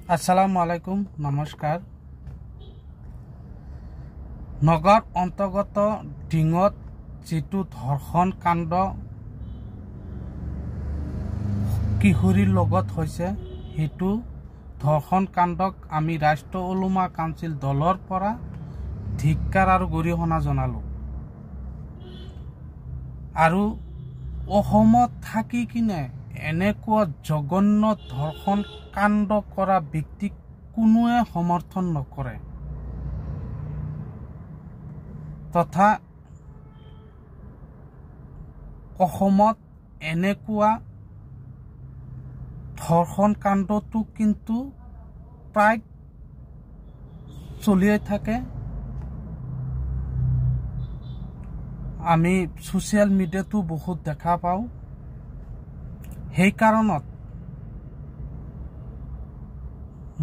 আসসালামু আলাইকুম নমস্কাৰ নগৰ অন্তৰ্গত ডিঙত যেটো ধৰ্ষণ কাণ্ড কিশোৰীৰ লগত হৈছে হেতু ধৰ্ষণ কাণ্ডক আমি ৰাষ্ট্ৰ ওলোমা কাউন্সিল দলৰ পৰা ধিক্কাৰ আৰু গৰিহণা জনালো আৰু অসমত থাকি কিনে এনেকুৱা জঘন্য ধৰ্ষণ কাণ্ড কৰা ব্যক্তিক কোনোৱে সমৰ্থন নকৰে তথা অসমত এনেকুৱা ধৰ্ষণ কাণ্ডটো কিন্তু প্ৰায় চলিয়ে থাকে আমি সোশ্যাল মিডিয়াতো বহুত দেখা পাওঁ সেই কাৰণত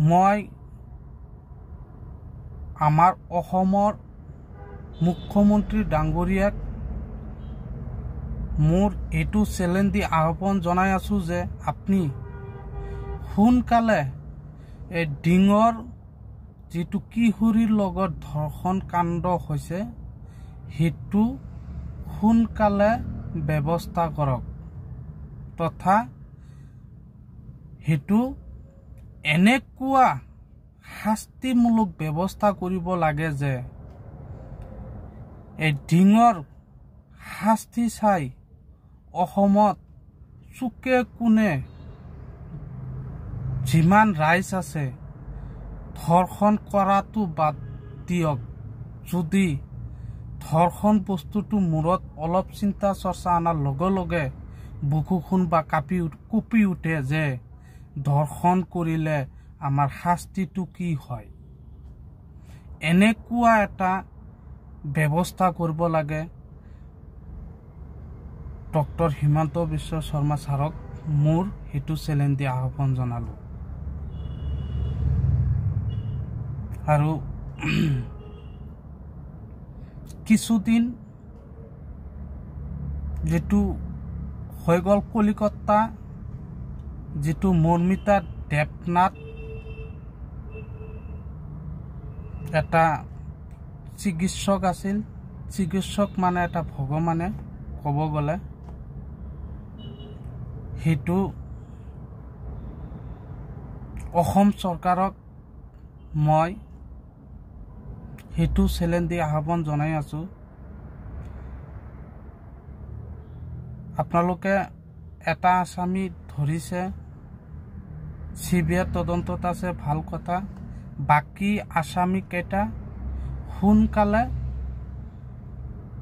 মই আমাৰ অসমৰ মুখ্যমন্ত্ৰী ডাঙৰীয়াক মোৰ এটো চ্যালেঞ্জ দি আহ্বান জনাই আছো যে আপনি সোনকালে এই ডিঙৰ যেটো কিশোৰীৰ লগত ধৰ্ষণ কাণ্ড হৈছে হেতু সোনকালে ব্যৱস্থা কৰক তথা হেতু এনেকুৱা শাস্তিমূলক ব্যৱস্থা কৰিব লাগে যে এই ডিঙৰ শাস্তি চাই অসমত চুকে কোণে যিমান ৰাইজ আছে ধৰ্ষণ কৰাটো বাদ দিয়ক যদি ধৰ্ষণ বস্তুটো মূৰত অলপ চিন্তা চৰ্চা আনাৰ লগে লগে বুকুখন বা কঁপি উঠে যে ধৰ্ষণ কৰিলে আমাৰ শাস্তিটো কি হয় এনেকুৱা এটা ব্যৱস্থা কৰিব লাগে ডক্টৰ হিমন্ত বিশ্ব শৰ্মা ছাৰক মোৰ হেতু চ্যালেঞ্জ দি আহ্বান জনালো আৰু কিছুদিন যেটো হৈ গ'ল কলিকতা যেটো মৰ্মিতা দেৱনাথ এটা চিকিৎসক আছিল চিকিৎসক মানে এটা ভগৱানে ক'ব গ'লে হেতু অসম চৰকাৰক মই হেতু চ্যালেঞ্জ দি আহ্বান জনাই আছো আপোনালোকে এটা আসামি ধৰিছে সিবিআই তদন্তত আছে ভাল কথা বাকি আসামি কেইটা সোনকালে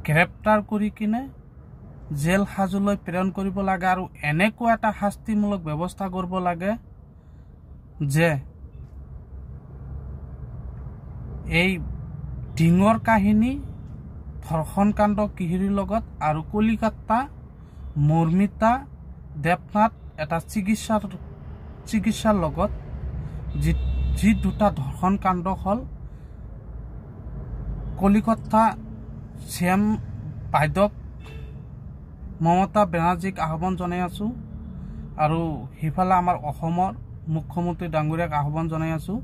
গ্ৰেপ্তাৰ কৰি কিনে জেল হাজলৈ প্ৰেৰণ কৰিব লাগে আৰু এনেকুৱা এটা শাস্তিমূলক ব্যৱস্থা কৰিব লাগে যে এই ডিঙৰ কাহিনী ধৰ্ষণ কাণ্ড কিশোৰীৰ লগত আৰু কলিকতা মৰ্মিতা দেৱনাথ এটা চিকিৎসাৰ লগত যি দুটা ধৰ্ষণ কাণ্ড হল কলিকতা চিএম বাইদেউক মমতা বেনাৰ্জীক আহ্বান জনাই আছো আৰু হিফালে আমাৰ অসমৰ মুখ্যমন্ত্ৰী ডাঙৰীয়াক আহ্বান জনাই আছো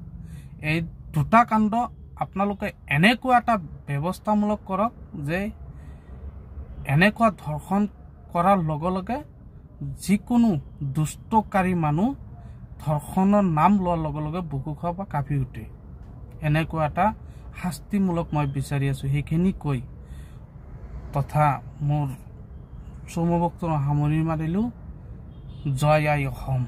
এই দুটা কাণ্ড আপোনালোকে এনেকুৱা এটা ব্যৱস্থামূলক কৰক যে এনেকুৱা ধৰ্ষণ কৰাৰ লগে লগে যিকোনো দুষ্টকাৰী মানুহ ধৰ্ষণৰ নাম লোৱাৰ লগে লগে বুকু খোৱা বা কাঁপি উঠে এনেকুৱা এটা শাস্তিমূলক মই বিচাৰি আছো সেইখিনি কৈ তথা মোৰ চমু বক্তব্য সামৰি মাৰিলো জয় আই অসম।